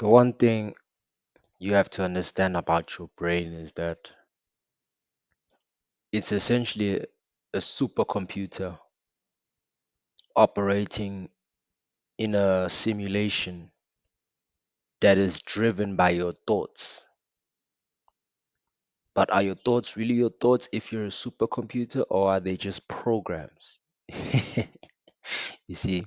The one thing you have to understand about your brain is that it's essentially a supercomputer operating in a simulation that is driven by your thoughts. But are your thoughts really your thoughts if you're a supercomputer, or are they just programs? You see,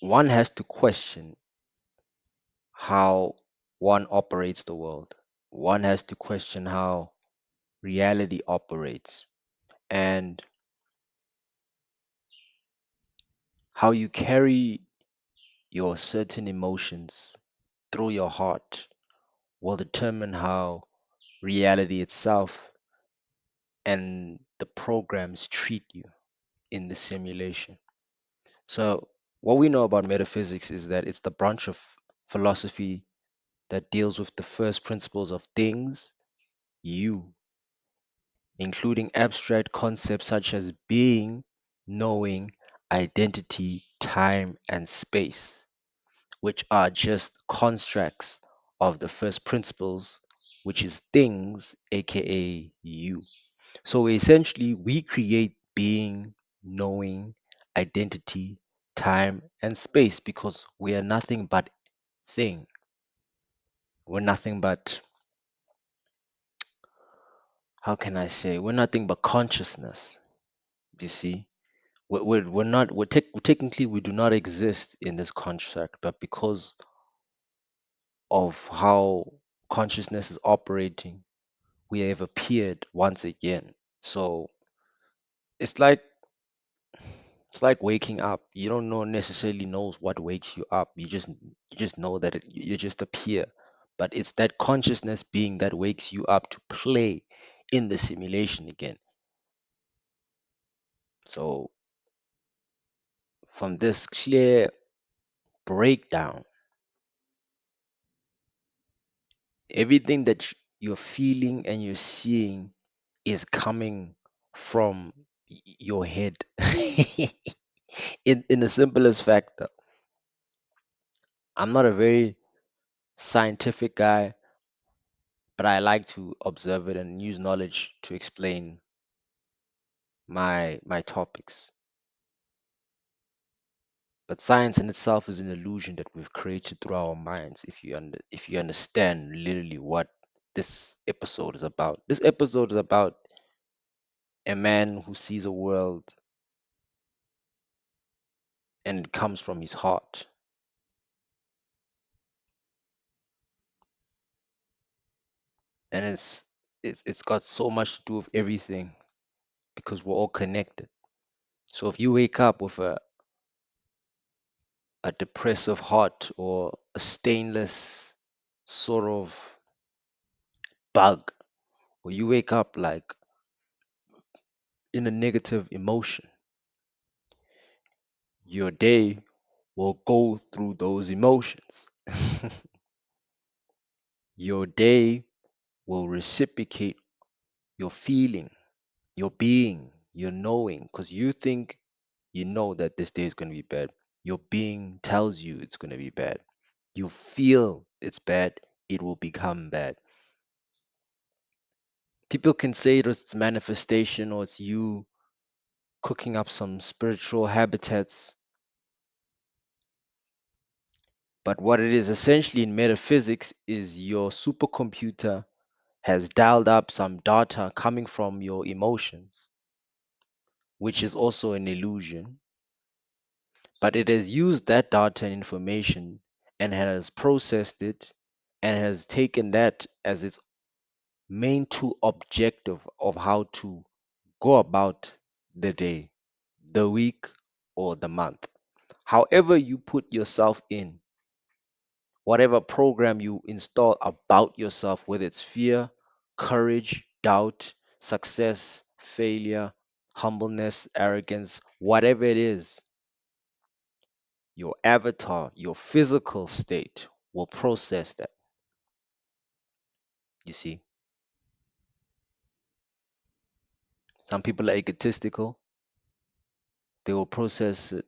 one has to question how one operates the world. One has to question how reality operates and how you carry your certain emotions through your heart will determine how reality itself and the programs treat you in the simulation. So, what we know about metaphysics is that it's the branch of philosophy that deals with the first principles of things, you, including abstract concepts such as being, knowing, identity, time, and space, which are just constructs of the first principles, which is things, aka you. So essentially, we create being, knowing, identity, time, and space because we are nothing but thing. We're nothing but, how can I say, we're nothing but consciousness. You see, we're not, technically, we do not exist in this construct, but because of how consciousness is operating, we have appeared once again. So it's like it's like waking up. You don't know necessarily knows what wakes you up. You just know that you just appear. But it's that consciousness being that wakes you up to play in the simulation again. So from this clear breakdown, everything that you're feeling and you're seeing is coming from your head. In the simplest factor, I'm not a very scientific guy, but I like to observe it and use knowledge to explain my topics. But science in itself is an illusion that we've created through our minds. If you understand literally what this episode is about, this episode is about a man who sees a world and it comes from his heart, and it's got so much to do with everything because we're all connected. So if you wake up with a depressive heart or a stainless sort of bug, or you wake up like in a negative emotion, your day will go through those emotions. Your day will reciprocate your feeling, your being, your knowing, because you think you know that this day is going to be bad. Your being tells you it's going to be bad. You feel it's bad, it will become bad. People can say it's manifestation or it's you cooking up some spiritual habitats. But what it is essentially in metaphysics is your supercomputer has dialed up some data coming from your emotions, which is also an illusion. But it has used that data and information and has processed it and has taken that as its main two objective of how to go about the day, the week, or the month. However, you put yourself in, whatever program you install about yourself, whether it's fear, courage, doubt, success, failure, humbleness, arrogance, whatever it is, your avatar, your physical state will process that. You see, some people are egotistical, They will process it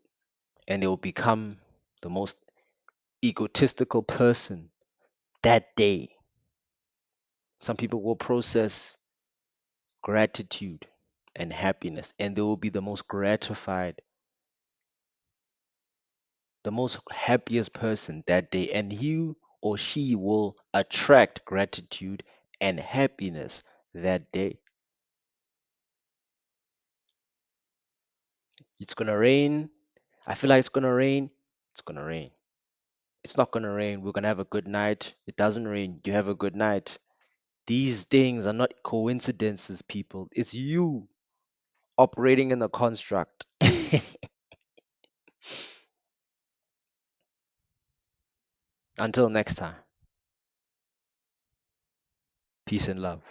and they will become the most egotistical person that day. Some people will process gratitude and happiness, and they will be the most gratified, the most happiest person that day. And he or she will attract gratitude and happiness that day. It's gonna rain. I feel like it's gonna rain. It's gonna rain. It's not gonna rain. We're gonna have a good night. It doesn't rain. You have a good night. These things are not coincidences, people. It's you operating in a construct. Until next time, peace and love.